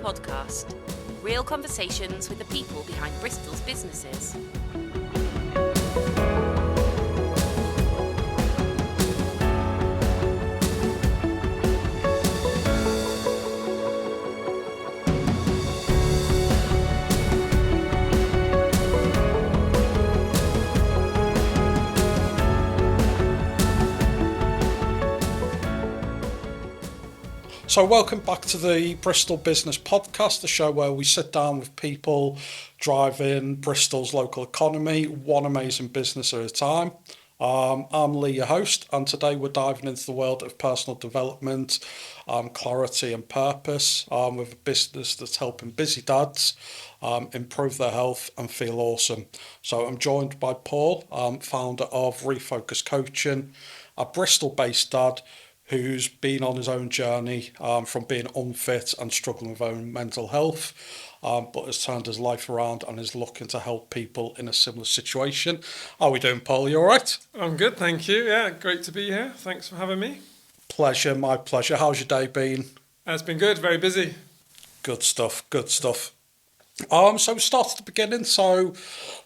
podcast. Real conversations with the people behind Bristol's businesses. So welcome back to the Bristol Business Podcast, the show where we sit down with people driving Bristol's local economy, one amazing business at a time. I'm Lee, your host, and today we're diving into the world of personal development, clarity and purpose, with a business that's helping busy dads improve their health and feel awesome. So I'm joined by Paul, founder of Refocus Coaching, a Bristol-based dad who's been on his own journey from being unfit and struggling with own mental health, but has turned his life around and is looking to help people in a similar situation. How are we doing, Paul? You all right? I'm good, thank you. Yeah, great to be here. Thanks for having me. Pleasure, my pleasure. How's your day been? It's been good, very busy. Good stuff, good stuff. So we start at the beginning. So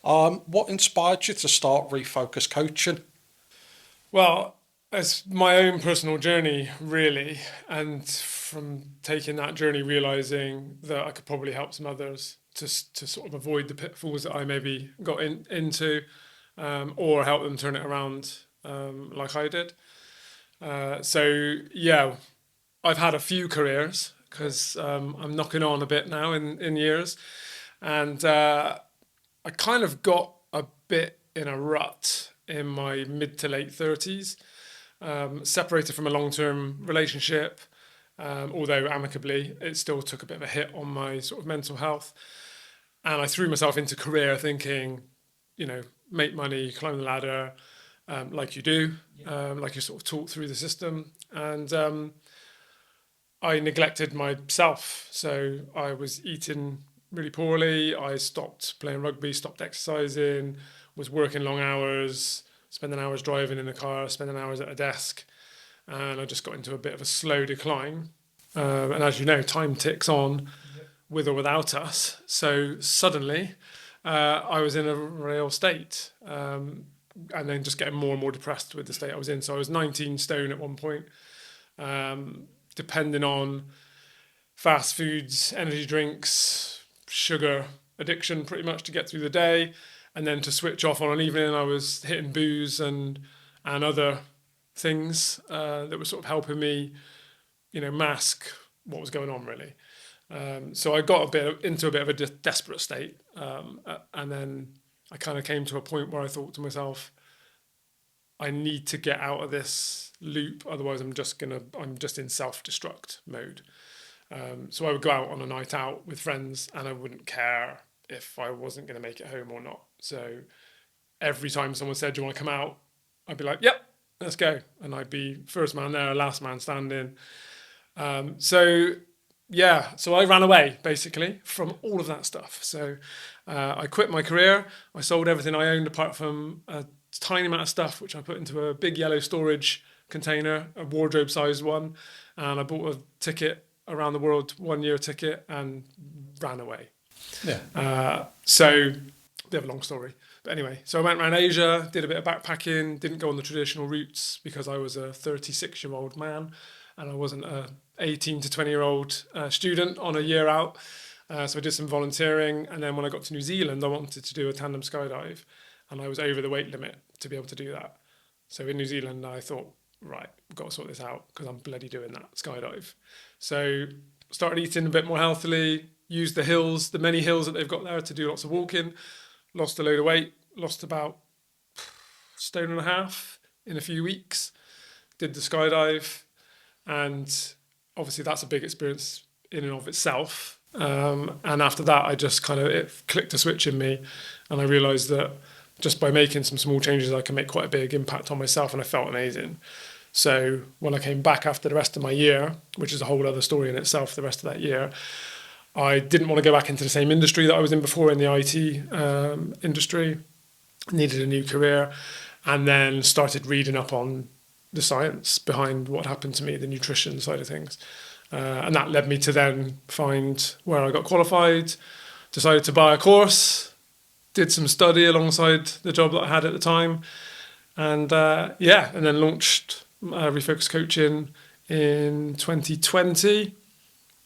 what inspired you to start Refocus Coaching? Well, it's my own personal journey, really, and from taking that journey, realising that I could probably help some others to sort of avoid the pitfalls that I maybe got into, or help them turn it around like I did. So, yeah, I've had a few careers because I'm knocking on a bit now in years, and I kind of got a bit in a rut in my mid to late 30s. Separated from a long-term relationship, although amicably, it still took a bit of a hit on my sort of mental health. And I threw myself into career thinking, make money, climb the ladder, like you do, like you're sort of taught through the system. And I neglected myself. So I was eating really poorly. I stopped playing rugby, stopped exercising, was working long hours, spending hours driving in the car, spending hours at a desk, and I just got into a bit of a slow decline. And as you know, time ticks on with or without us. So suddenly I was in a real state, and then just getting more and more depressed with the state I was in. So I was 19 stone at one point, depending on fast foods, energy drinks, sugar addiction pretty much to get through the day. And then to switch off on an evening, I was hitting booze and other things that were sort of helping me, mask what was going on, really. So I got into a bit of a desperate state, and then I kind of came to a point where I thought to myself, I need to get out of this loop, otherwise I'm just in self-destruct mode. So I would go out on a night out with friends, and I wouldn't care if I wasn't going to make it home or not. So every time someone said, do you want to come out? I'd be like, yep, let's go. And I'd be first man there, last man standing. So I ran away basically from all of that stuff. So I quit my career. I sold everything I owned apart from a tiny amount of stuff, which I put into a big yellow storage container, a wardrobe sized one. And I bought a ticket around the world, 1 year ticket, and ran away. Yeah. So, bit of a long story. But anyway, so I went around Asia, did a bit of backpacking, didn't go on the traditional routes because I was a 36-year-old man and I wasn't a 18 to 20-year-old student on a year out. So I did some volunteering. And then when I got to New Zealand, I wanted to do a tandem skydive. And I was over the weight limit to be able to do that. So in New Zealand, I thought, right, we've got to sort this out because I'm bloody doing that skydive. So started eating a bit more healthily, used the many hills that they've got there to do lots of walking, lost a load of weight, lost about 1.5 stone in a few weeks, did the skydive, and obviously that's a big experience in and of itself. And after that, I just it clicked a switch in me, and I realised that just by making some small changes, I can make quite a big impact on myself, and I felt amazing. So when I came back after the rest of my year, which is a whole other story in itself, the rest of that year, I didn't want to go back into the same industry that I was in before, in the IT industry. Needed a new career, and then started reading up on the science behind what happened to me, the nutrition side of things. And that led me to then find where I got qualified, decided to buy a course, did some study alongside the job that I had at the time, and and then launched Refocus Coaching in 2020.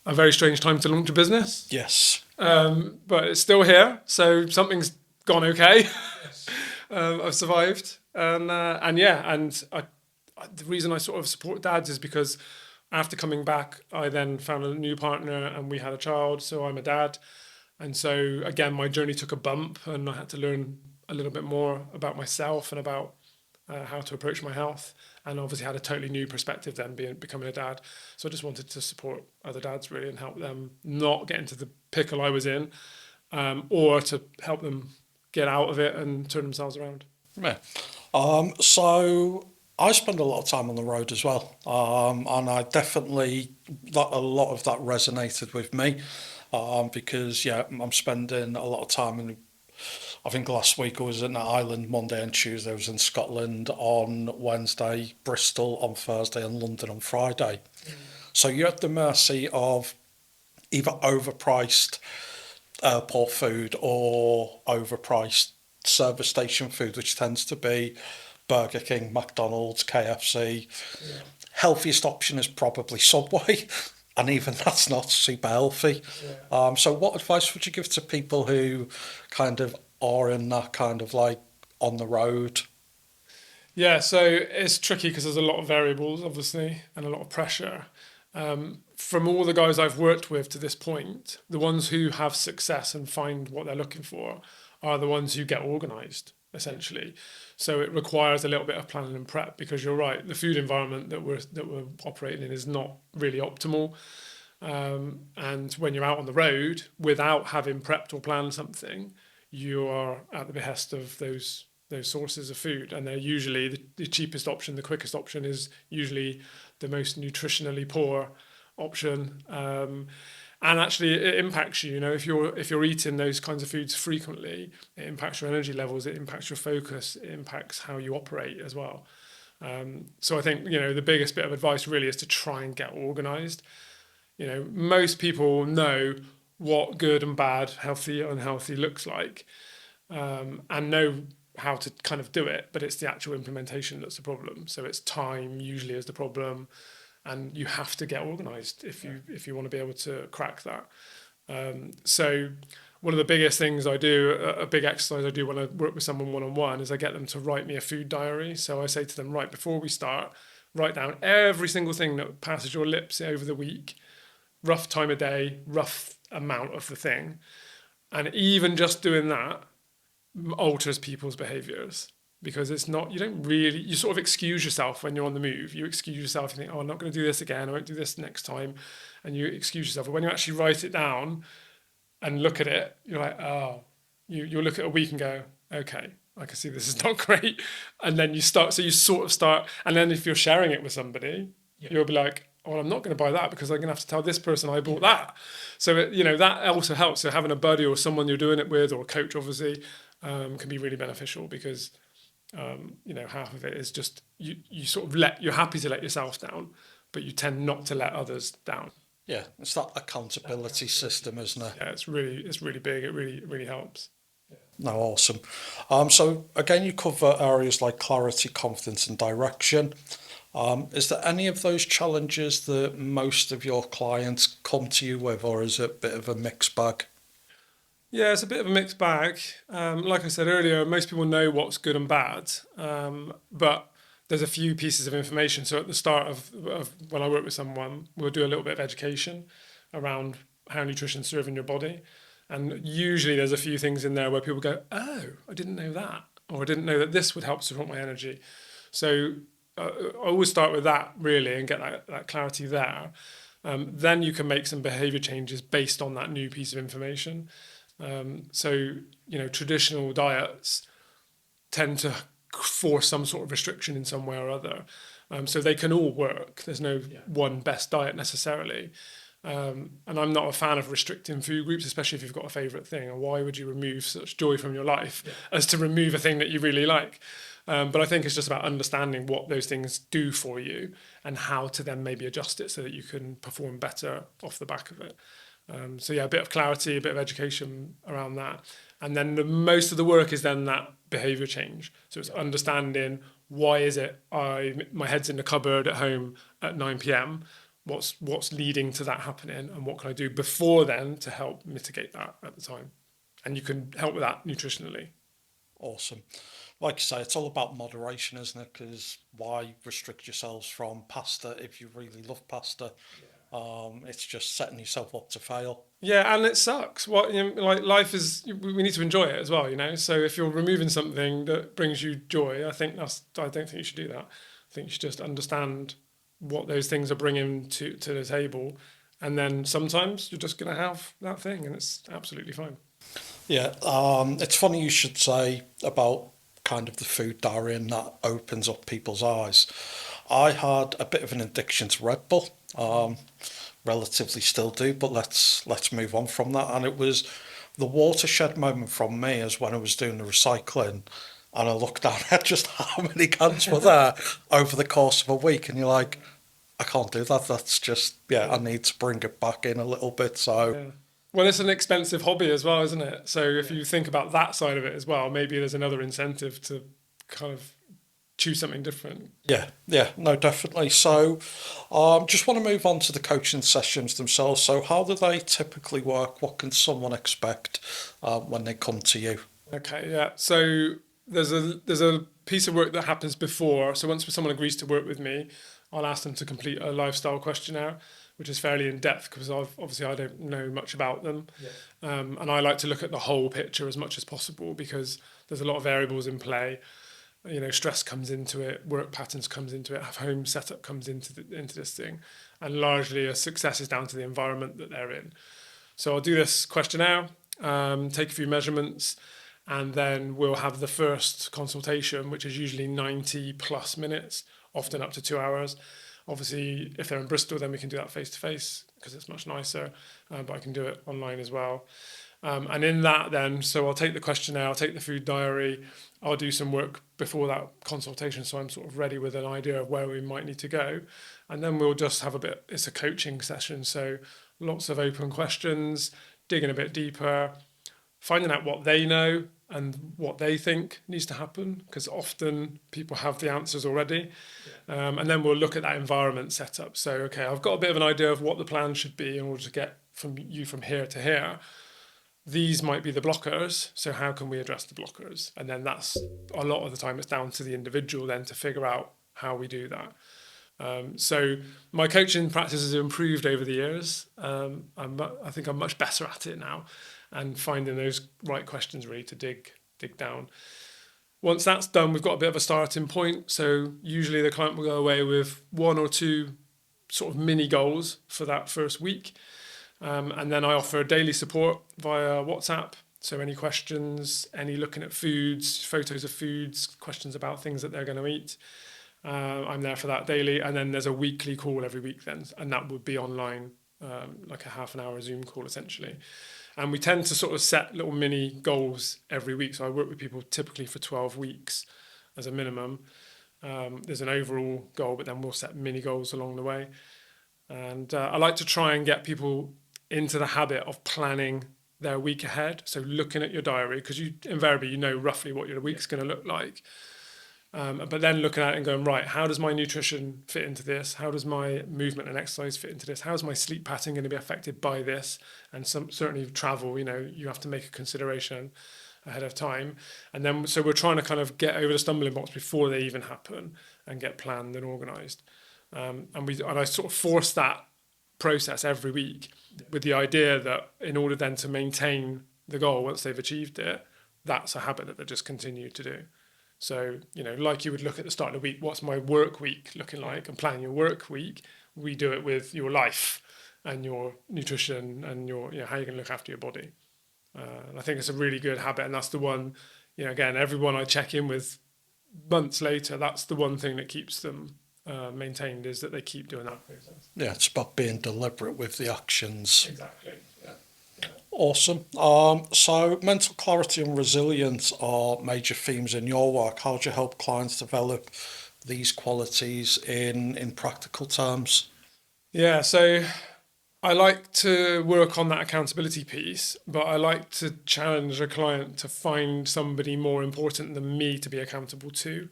A very strange time to launch a business. Yes. But it's still here, so something's gone okay. Yes. I've survived, and the reason I sort of support dads is because after coming back, I then found a new partner and we had a child, so I'm a dad. And so again, my journey took a bump and I had to learn a little bit more about myself and about how to approach my health, and obviously had a totally new perspective then becoming a dad. So I just wanted to support other dads really and help them not get into the pickle I was in, or to help them get out of it and turn themselves around. Yeah. So I spend a lot of time on the road as well, and I definitely a lot of that resonated with me, because I'm spending a lot of time in. I think last week I was in Ireland Monday and Tuesday. I was in Scotland on Wednesday, Bristol on Thursday, and London on Friday. So you're at the mercy of either overpriced airport food or overpriced service station food, which tends to be Burger King, McDonald's, KFC. Yeah. Healthiest option is probably Subway, and even that's not super healthy. Yeah. So what advice would you give to people who kind of are in that kind of like on the road? Yeah, so it's tricky because there's a lot of variables, obviously, and a lot of pressure. From all the guys I've worked with to this point, the ones who have success and find what they're looking for are the ones who get organised, essentially. So it requires a little bit of planning and prep, because you're right, the food environment that we're operating in is not really optimal. And when you're out on the road without having prepped or planned something, you are at the behest of those sources of food, and they're usually the cheapest option. The quickest option is usually the most nutritionally poor option, and actually it impacts you. You know, if you're eating those kinds of foods frequently, it impacts your energy levels, it impacts your focus, it impacts how you operate as well. So I think the biggest bit of advice really is to try and get organised. Most people know what good and bad, healthy, unhealthy looks like, and know how to kind of do it, but it's the actual implementation that's the problem. So it's time usually is the problem, and you have to get organised if you want to be able to crack that. So one of the biggest things I do, a big exercise I do when I work with someone one-on-one, is I get them to write me a food diary. So I say to them, right, before we start, write down every single thing that passes your lips over the week, rough time of day, rough amount of the thing. And even just doing that alters people's behaviours, because it's not, you sort of excuse yourself when you're on the move. You excuse yourself, you think, oh, I'm not going to do this again, I won't do this next time, and you excuse yourself. But when you actually write it down and look at it, you're like, oh, you'll look at a week and go, okay, I can see this is not great. And then you sort of start, and then if you're sharing it with somebody, you'll be like, oh, I'm not going to buy that because I'm going to have to tell this person I bought that. So, that also helps. So having a buddy or someone you're doing it with, or a coach, obviously, can be really beneficial, because, half of it is just you sort of you're happy to let yourself down, but you tend not to let others down. Yeah, it's that accountability system, isn't it? Yeah, it's really big. It really helps. No, awesome. So again, you cover areas like clarity, confidence, and direction. Is there any of those challenges that most of your clients come to you with, or is it a bit of a mixed bag? Yeah, it's a bit of a mixed bag. Like I said earlier, most people know what's good and bad, but there's a few pieces of information. So at the start of when I work with someone, we'll do a little bit of education around how nutrition's serving your body. And usually there's a few things in there where people go, oh, I didn't know that, or I didn't know that this would help support my energy. So I always start with that, really, and get that clarity there. Then you can make some behaviour changes based on that new piece of information. So traditional diets tend to force some sort of restriction in some way or other. So they can all work. There's no one best diet necessarily. And I'm not a fan of restricting food groups, especially if you've got a favourite thing. And why would you remove such joy from your life as to remove a thing that you really like? But I think it's just about understanding what those things do for you and how to then maybe adjust it so that you can perform better off the back of it. So yeah, a bit of clarity, a bit of education around that. And then most of the work is then that behavior change. So it's understanding, why is it my head's in the cupboard at home at 9 p.m. What's leading to that happening, and what can I do before then to help mitigate that at the time? And you can help with that nutritionally. Awesome. Like you say, it's all about moderation, isn't it? Because why restrict yourselves from pasta if you really love pasta? It's just setting yourself up to fail. Yeah, and it sucks. Like life is, we need to enjoy it as well, you know. So if you're removing something that brings you joy, I don't think you should do that. I think you should just understand what those things are bringing to the table, and then sometimes you're just going to have that thing, and it's absolutely fine. Yeah, it's funny you should say about kind of the food diary, and that opens up people's eyes. I had a bit of an addiction to Red Bull, relatively still do, but let's move on from that. And it was the watershed moment from me is when I was doing the recycling, and I looked down at just how many cans were there over the course of a week, and you're like, I can't do that. That's just, yeah, I need to bring it back in a little bit. So. Yeah. Well, it's an expensive hobby as well, isn't it? So if you think about that side of it as well, maybe there's another incentive to kind of choose something different. Yeah, no, definitely. So, just want to move on to the coaching sessions themselves. So, how do they typically work? What can someone expect when they come to you? Okay, yeah. So there's a piece of work that happens before. So once someone agrees to work with me, I'll ask them to complete a lifestyle questionnaire, which is fairly in depth because obviously I don't know much about them. Yeah. And I like to look at the whole picture as much as possible because there's a lot of variables in play. You know, stress comes into it, work patterns comes into it, home setup comes into this thing, and largely a success is down to the environment that they're in. So I'll do this questionnaire, take a few measurements, and then we'll have the first consultation, which is usually 90 plus minutes, often up to 2 hours. Obviously, if they're in Bristol, then we can do that face to face because it's much nicer, but I can do it online as well. And in that then, so I'll take the questionnaire, I'll take the food diary, I'll do some work before that consultation so I'm sort of ready with an idea of where we might need to go. And then we'll just have it's a coaching session, so lots of open questions, digging a bit deeper, finding out what they know and what they think needs to happen, because often people have the answers already. And then we'll look at that environment setup. So, okay, I've got a bit of an idea of what the plan should be in order to get from here to here. These might be the blockers, so how can we address the blockers? And then that's a lot of the time it's down to the individual then to figure out how we do that. So my coaching practice has improved over the years. I think I'm much better at it now, and finding those right questions really to dig down. Once that's done, we've got a bit of a starting point. So usually the client will go away with 1 or 2 sort of mini goals for that first week. And then I offer daily support via WhatsApp. So any questions, any looking at foods, photos of foods, questions about things that they're going to eat. I'm there for that daily. And then there's a weekly call every week then. And that would be online, like a half an hour Zoom call essentially. And we tend to sort of set little mini goals every week. So I work with people typically for 12 weeks as a minimum. There's an overall goal, but then we'll set mini goals along the way. And I like to try and get people into the habit of planning their week ahead. So looking at your diary, because you invariably you know roughly what your week's going to look like. But then looking at it and going, right, how does my nutrition fit into this? How does my movement and exercise fit into this? How is my sleep pattern going to be affected by this? And certainly travel, you know, you have to make a consideration ahead of time. And then, so we're trying to kind of get over the stumbling blocks before they even happen and get planned and organised. And I sort of force that process every week with the idea that in order then to maintain the goal once they've achieved it, that's a habit that they just continue to do. So, you know, like you would look at the start of the week, what's my work week looking like, and plan your work week, we do it with your life and your nutrition and your, you know, how you're going to look after your body. And I think it's a really good habit, and that's the one, you know, again, everyone I check in with months later, that's the one thing that keeps them maintained, is that they keep doing that process. Yeah, it's about being deliberate with the actions. Exactly. Yeah. Awesome. So mental clarity and resilience are major themes in your work. How do you help clients develop these qualities in practical terms? Yeah, so I like to work on that accountability piece, but I like to challenge a client to find somebody more important than me to be accountable to.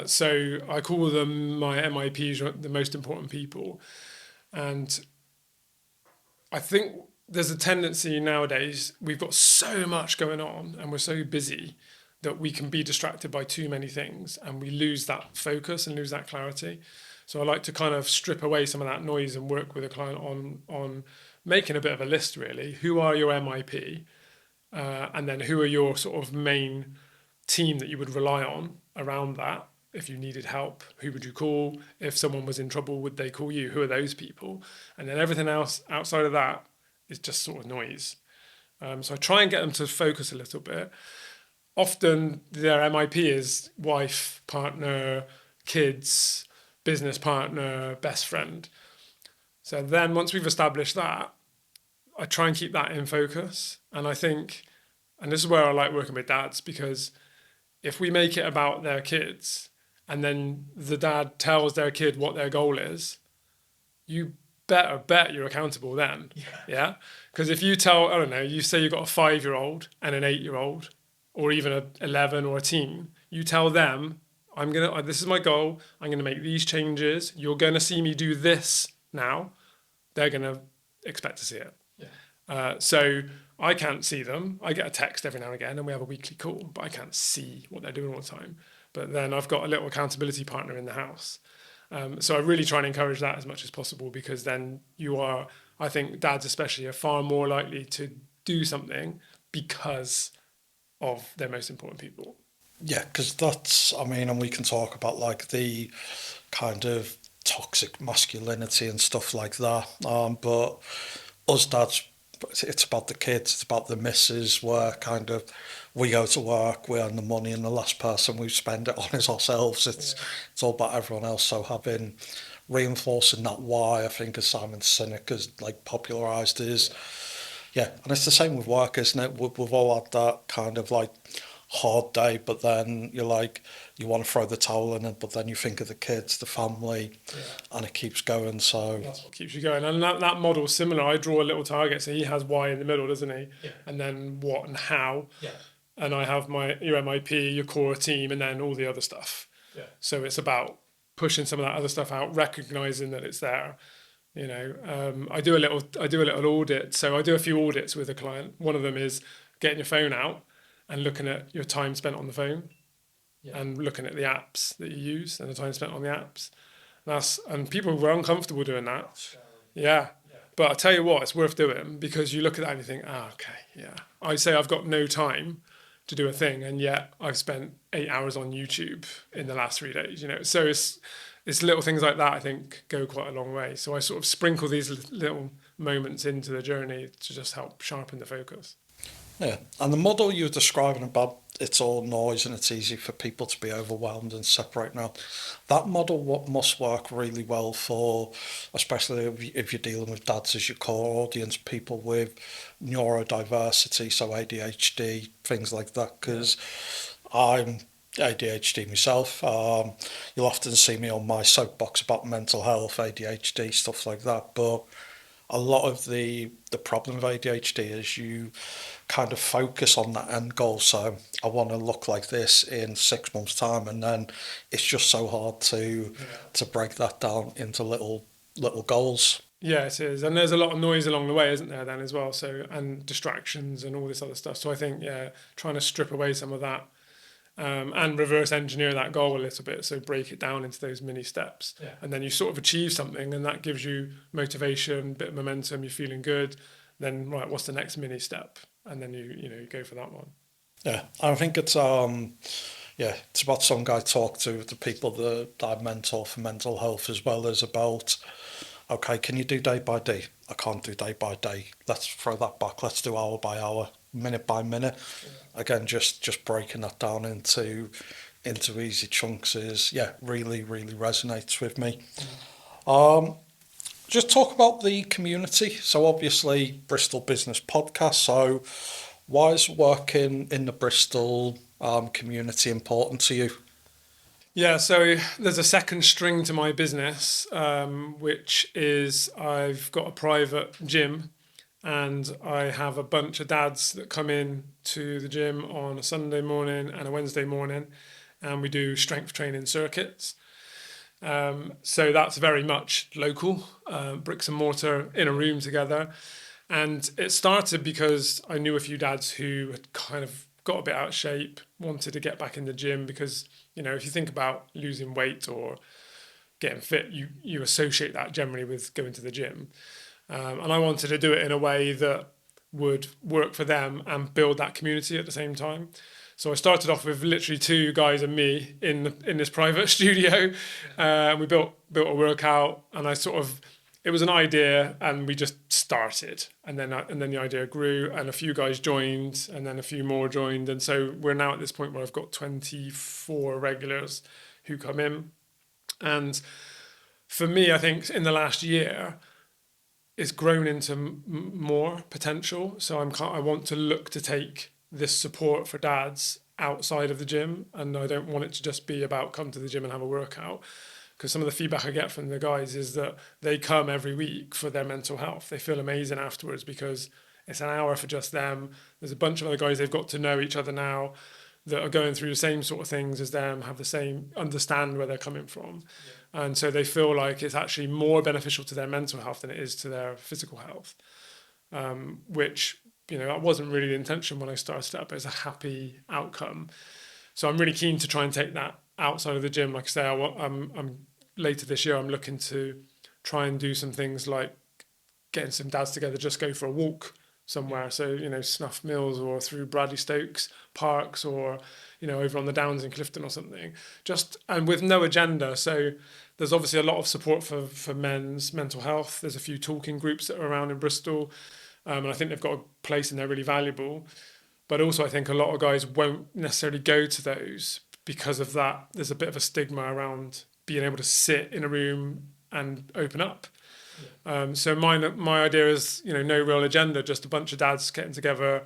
So I call them my MIPs, the most important people. And I think there's a tendency nowadays, we've got so much going on and we're so busy that we can be distracted by too many things and we lose that focus and lose that clarity. So I like to kind of strip away some of that noise and work with a client on making a bit of a list really. Who are your MIP? And then who are your sort of main team that you would rely on around that? If you needed help, who would you call? If someone was in trouble, would they call you? Who are those people? And then everything else outside of that is just sort of noise. So I try and get them to focus a little bit. Often their MIP is wife, partner, kids, business partner, best friend. So then once we've established that, I try and keep that in focus. And I think, and this is where I like working with dads, because if we make it about their kids and then the dad tells their kid what their goal is, you better bet you're accountable then. Yeah. Because if you tell, I don't know, you say you've got a 5-year-old and an 8-year-old, or even a 11 or a teen, you tell them, this is my goal. I'm going to make these changes. You're going to see me do this now. They're going to expect to see it. So I can't see them. I get a text every now and again, and we have a weekly call, but I can't see what they're doing all the time. But then I've got a little accountability partner in the house. So I really try and encourage that as much as possible, because then you are, I think dads especially, are far more likely to do something because of their most important people. Yeah, because that's, I mean, and we can talk about like the kind of toxic masculinity and stuff like that. But us dads, it's about the kids, it's about the missus, where kind of we go to work, we earn the money, and the last person we spend it on is ourselves. It's all about everyone else. So having reinforcing that why, I think, as Simon Sinek has like popularized is, yeah, and it's the same with work, isn't it? We've all had that kind of like hard day, but then you're like, you want to throw the towel in it, but then you think of the kids, the family, and it keeps going. So That's what keeps you going. And that model's similar. I draw a little target, so he has why in the middle, doesn't he? And then what and how. And I have your MIP, your core team, and then all the other stuff. So it's about pushing some of that other stuff out, recognizing that it's there. I do a little audit. So I do a few audits with a client. One of them is getting your phone out and looking at your time spent on the phone, and looking at the apps that you use and the time spent on the apps. And people were uncomfortable doing that. Yeah. But I tell you what, it's worth doing, because you look at that and you think, okay, yeah. I say I've got no time to do a thing, and yet I've spent 8 hours on YouTube in the last 3 days. So it's little things like that, I think, go quite a long way. So I sort of sprinkle these little moments into the journey to just help sharpen the focus. yeah, and the model you're describing about it's all noise and it's easy for people to be overwhelmed and separate now. That model what must work really well for, especially if you're dealing with dads as your core audience, people with neurodiversity, so ADHD, things like that. Because I'm ADHD myself. You'll often see me on my soapbox about mental health, ADHD, stuff like that. But a lot of the problem with ADHD is you kind of focus on that end goal. So I want to look like this in 6 months' time, and then it's just so hard to break that down into little goals. Yeah, it is. And there's a lot of noise along the way, isn't there, then, as well? So, and distractions and all this other stuff. So I think, trying to strip away some of that, and reverse engineer that goal a little bit. So break it down into those mini steps. And then you sort of achieve something, and that gives you motivation, bit of momentum, you're feeling good. Then, right, what's the next mini step? And then you go for that one. Yeah, I think it's it's about some guy talk to the people that I mentor for mental health, as well as about, okay, can you do day by day? I can't do day by day. Let's throw that back. Let's do hour by hour, minute by minute. Again, just breaking that down into easy chunks is really, really resonates with me. Just talk about the community. So obviously Bristol Business Podcast. So why is working in the Bristol community important to you? Yeah, so there's a second string to my business, which is I've got a private gym and I have a bunch of dads that come in to the gym on a Sunday morning and a Wednesday morning, and we do strength training circuits. So that's very much local, bricks and mortar in a room together. And it started because I knew a few dads who had kind of got a bit out of shape, wanted to get back in the gym because, if you think about losing weight or getting fit, you associate that generally with going to the gym. And I wanted to do it in a way that would work for them and build that community at the same time. So I started off with literally two guys and me in this private studio. We built a workout, and it was an idea, and we just started, and then the idea grew, and a few guys joined, and then a few more joined, and so we're now at this point where I've got 24 regulars who come in, and for me, I think in the last year, it's grown into more potential. So I want to look to take this support for dads outside of the gym, and I don't want it to just be about come to the gym and have a workout, because some of the feedback I get from the guys is that they come every week for their mental health. They feel amazing afterwards because it's an hour for just them. There's a bunch of other guys, they've got to know each other now, that are going through the same sort of things as them, have the same, understand where they're coming from. Yeah. And so they feel like it's actually more beneficial to their mental health than it is to their physical health, which, that wasn't really the intention when I started it up as a happy outcome. So I'm really keen to try and take that outside of the gym. Like I say, I'm later this year, I'm looking to try and do some things like getting some dads together, just go for a walk somewhere. So, Snuff Mills or through Bradley Stokes parks or, over on the Downs in Clifton or something, and with no agenda. So there's obviously a lot of support for men's mental health. There's a few talking groups that are around in Bristol. And I think they've got a place and they're really valuable. But also I think a lot of guys won't necessarily go to those because of that. There's a bit of a stigma around being able to sit in a room and open up. So my idea is, no real agenda, just a bunch of dads getting together,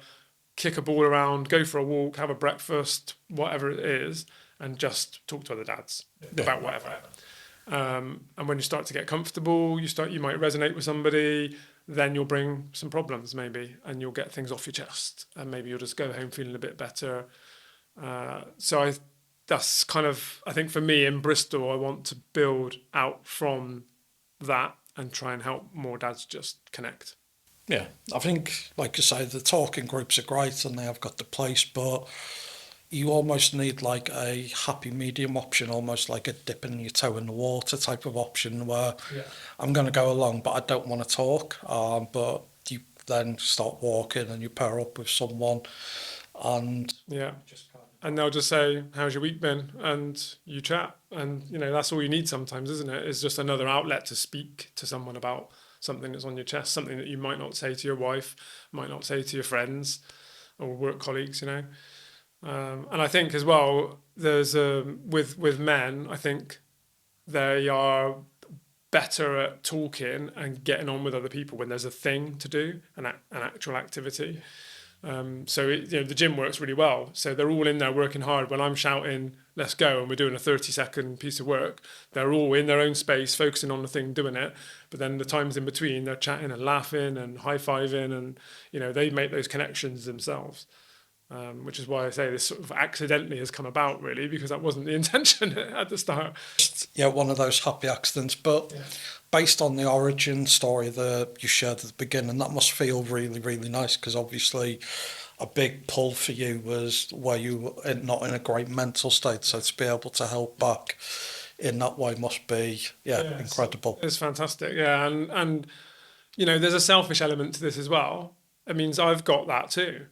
kick a ball around, go for a walk, have a breakfast, whatever it is, and just talk to other dads about whatever. And when you start to get comfortable, you might resonate with somebody, then you'll bring some problems maybe, and you'll get things off your chest, and maybe you'll just go home feeling a bit better. That's kind of, I think for me in Bristol, I want to build out from that and try and help more dads just connect. Yeah, I think, like you say, the talking groups are great and they have got the place, but you almost need like a happy medium option, almost like a dipping your toe in the water type of option where I'm going to go along, but I don't want to talk. But you then start walking and you pair up with someone and and they'll just say, how's your week been? And you chat. And, that's all you need sometimes, isn't it? It's just another outlet to speak to someone about something that's on your chest, something that you might not say to your wife, might not say to your friends or work colleagues, And I think as well, there's with men, I think they are better at talking and getting on with other people when there's a thing to do, an actual activity. So the gym works really well. So they're all in there working hard. When I'm shouting, let's go, and we're doing a 30-second piece of work, they're all in their own space, focusing on the thing, doing it. But then the times in between, they're chatting and laughing and high-fiving, and, they make those connections themselves. Which is why I say this sort of accidentally has come about, really, because that wasn't the intention at the start. Yeah, one of those happy accidents. But based on the origin story that you shared at the beginning, that must feel really, really nice, because obviously a big pull for you was where you were not in a great mental state. So to be able to help back in that way must be, incredible. It's fantastic, and there's a selfish element to this as well. It means I've got that too.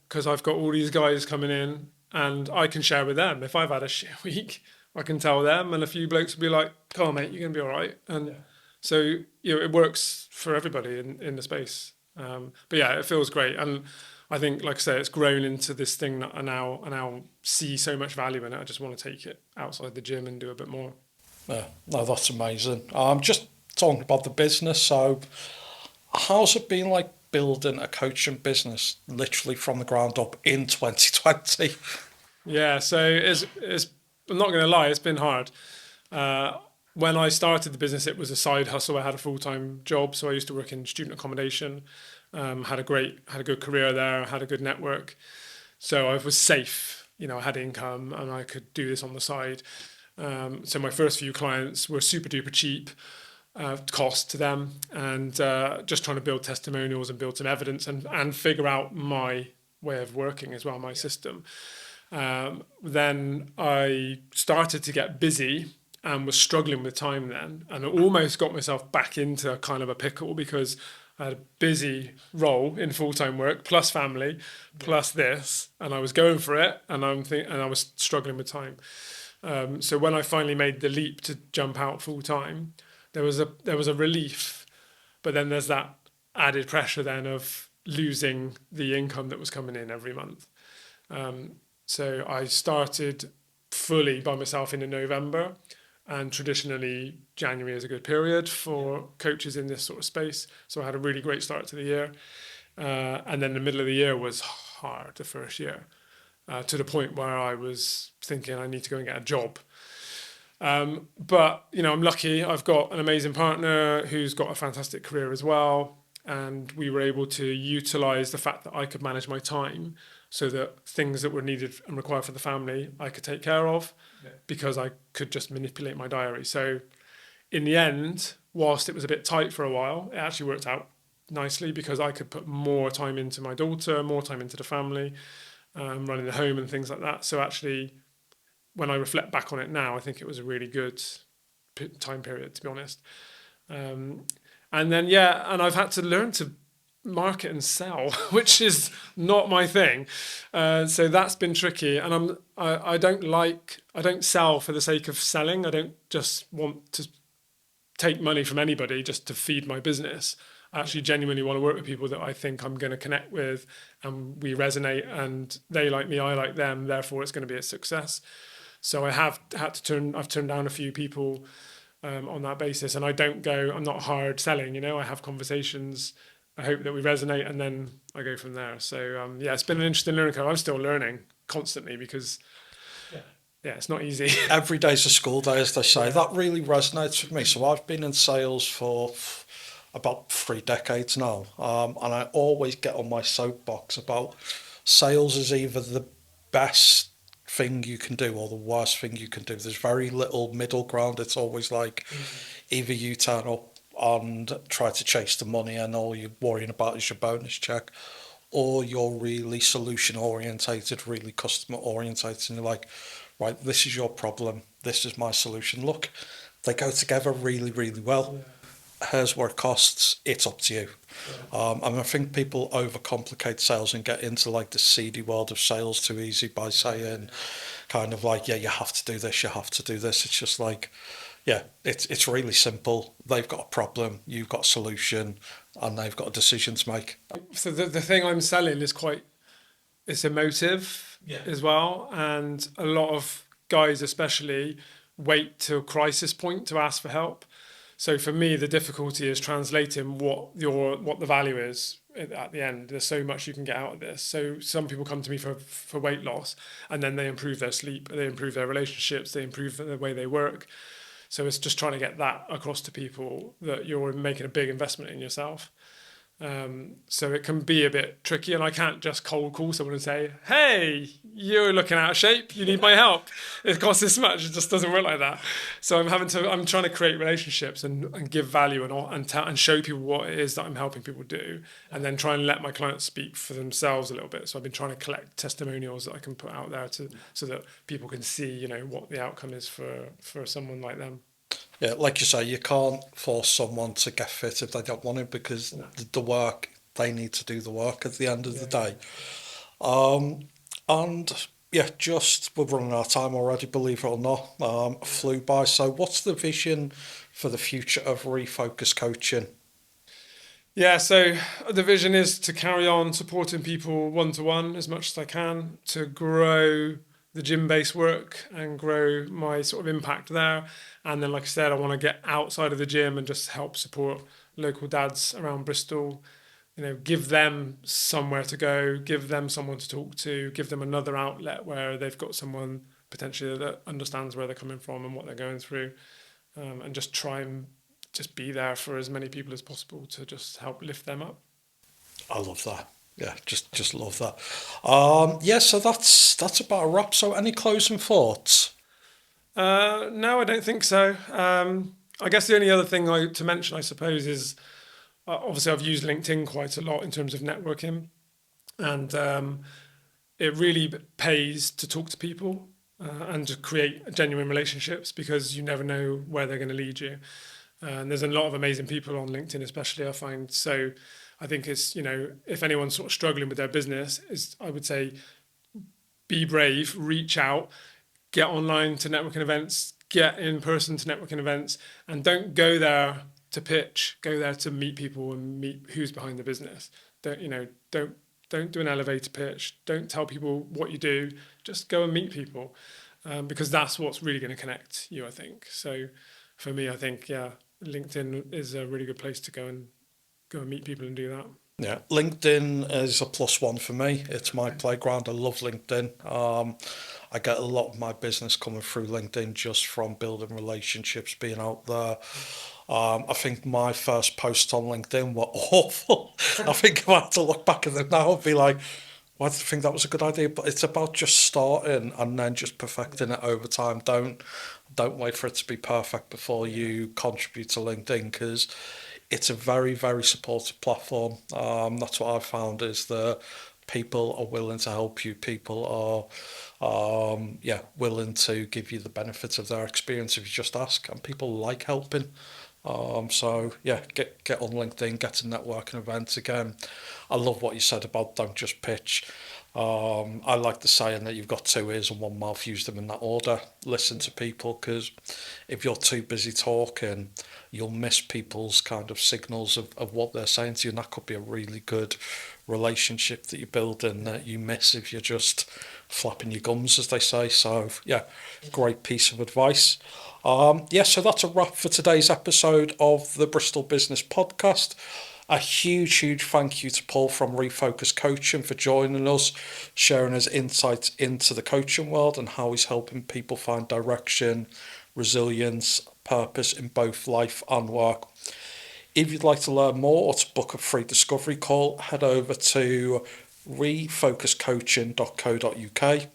Because I've got all these guys coming in and I can share with them. If I've had a shit week, I can tell them, and a few blokes will be like, come on, mate, you're going to be all right. And so, it works for everybody in the space. But yeah, it feels great. And I think, like I say, it's grown into this thing that I now see so much value in it. I just want to take it outside the gym and do a bit more. Yeah, no, that's amazing. Just talking about the business. So how's it been like building a coaching business literally from the ground up in 2020? Yeah, so I'm not going to lie, it's been hard. When I started the business, it was a side hustle. I had a full-time job, so I used to work in student accommodation. Had a good career there, had a good network, so I was safe. I had income and I could do this on the side. So my first few clients were super duper cheap cost to them, and just trying to build testimonials and build some evidence and figure out my way of working as well, my system. Then I started to get busy and was struggling with time then, and I almost got myself back into kind of a pickle because I had a busy role in full-time work plus family plus this, and I was going for it, and I was struggling with time. So when I finally made the leap to jump out full-time, there was a relief, but then there's that added pressure then of losing the income that was coming in every month. So I started fully by myself in November, and traditionally January is a good period for coaches in this sort of space. So I had a really great start to the year. And then the middle of the year was hard, the first year, to the point where I was thinking I need to go and get a job. But, I'm lucky. I've got an amazing partner who's got a fantastic career as well. And we were able to utilize the fact that I could manage my time so that things that were needed and required for the family I could take care of, because I could just manipulate my diary. So in the end, whilst it was a bit tight for a while, it actually worked out nicely because I could put more time into my daughter, more time into the family, running the home and things like that. So actually, when I reflect back on it now, I think it was a really good time period, to be honest. And then, and I've had to learn to market and sell, which is not my thing. So that's been tricky. And I don't sell for the sake of selling. I don't just want to take money from anybody just to feed my business. I actually genuinely want to work with people that I think I'm going to connect with, and we resonate, and they like me, I like them, therefore it's going to be a success. So I've turned down a few people on that basis, and I'm not hard selling, I have conversations, I hope that we resonate, and then I go from there. So it's been an interesting learning curve. I'm still learning constantly because it's not easy. Every day's a school day, as they say. That really resonates with me. So I've been in sales for about 3 decades now, and I always get on my soapbox about sales is either the best thing you can do or the worst thing you can do. There's very little middle ground. It's always like either you turn up and try to chase the money and all you're worrying about is your bonus check, or you're really solution orientated, really customer orientated, and you're like, right, this is your problem, this is my solution. Look, they go together really, really well. Here's what it costs, it's up to you. And I think people overcomplicate sales and get into like the seedy world of sales too easy by saying kind of like, you have to do this, you have to do this. It's just like, it's really simple. They've got a problem, you've got a solution, and they've got a decision to make. So the thing I'm selling is it's emotive as well. And a lot of guys especially wait till crisis point to ask for help. So for me, the difficulty is translating what the value is at the end. There's so much you can get out of this. So some people come to me for weight loss, and then they improve their sleep, they improve their relationships, they improve the way they work. So it's just trying to get that across to people that you're making a big investment in yourself. So it can be a bit tricky, and I can't just cold call someone and say, hey, you're looking out of shape, you need my help, it costs this much. It just doesn't work like that. So I'm trying to create relationships and give value and show people what it is that I'm helping people do, and then try and let my clients speak for themselves a little bit. So I've been trying to collect testimonials that I can put out there so that people can see what the outcome is for someone like them. Yeah, like you say, you can't force someone to get fit if they don't want to, because the work, they need to do the work at the end of the day. And we're running out of time already, believe it or not. Flew by. So what's the vision for the future of Refocus Coaching? Yeah, so the vision is to carry on supporting people one-to-one as much as I can, to grow the gym-based work and grow my sort of impact there. And then, like I said, I want to get outside of the gym and just help support local dads around Bristol. Give them somewhere to go, give them someone to talk to, give them another outlet where they've got someone potentially that understands where they're coming from and what they're going through, and just try and just be there for as many people as possible to just help lift them up. I love that. Yeah, just love that. So that's about a wrap. So any closing thoughts? No, I don't think so. I guess the only other thing to mention, I suppose, is obviously I've used LinkedIn quite a lot in terms of networking, and it really pays to talk to people and to create genuine relationships, because you never know where they're going to lead you. And there's a lot of amazing people on LinkedIn, especially, I find. So I think it's, if anyone's sort of struggling with their business, I would say be brave, reach out, get online to networking events, get in person to networking events, and don't go there to pitch, go there to meet people and meet who's behind the business. Don't do an elevator pitch. Don't tell people what you do. Just go and meet people, because that's what's really going to connect you, I think. So for me, I think, LinkedIn is a really good place to go and meet people and do that. Yeah, LinkedIn is a +1 for me. It's my playground. I love LinkedIn. I get a lot of my business coming through LinkedIn just from building relationships, being out there. I think my first posts on LinkedIn were awful. I think I had to look back at them now and be like, why did I think that was a good idea? But it's about just starting and then just perfecting it over time. Don't wait for it to be perfect before you contribute to LinkedIn, because it's a very, very supportive platform. That's what I've found, is that people are willing to help you. People are, willing to give you the benefits of their experience if you just ask, and people like helping. Get on LinkedIn, get to networking events. Again, I love what you said about don't just pitch. I like the saying that you've got 2 ears and 1 mouth. Use them in that order. Listen to people, because if you're too busy talking, you'll miss people's kind of signals of what they're saying to you, and that could be a really good relationship that you build in that you miss if you're just flapping your gums, as they say. So yeah, great piece of advice. So that's a wrap for today's episode of the Bristol Business Podcast. A huge thank you to Paul from Refocus Coaching for joining us, sharing his insights into the coaching world and how he's helping people find direction, resilience, purpose in both life and work. If you'd like to learn more or to book a free discovery call, head over to refocuscoaching.co.uk.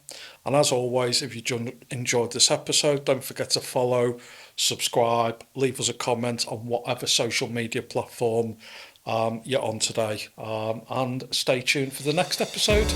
And as always, if you enjoyed this episode, don't forget to follow, subscribe, leave us a comment on whatever social media platform you're on today, and stay tuned for the next episode.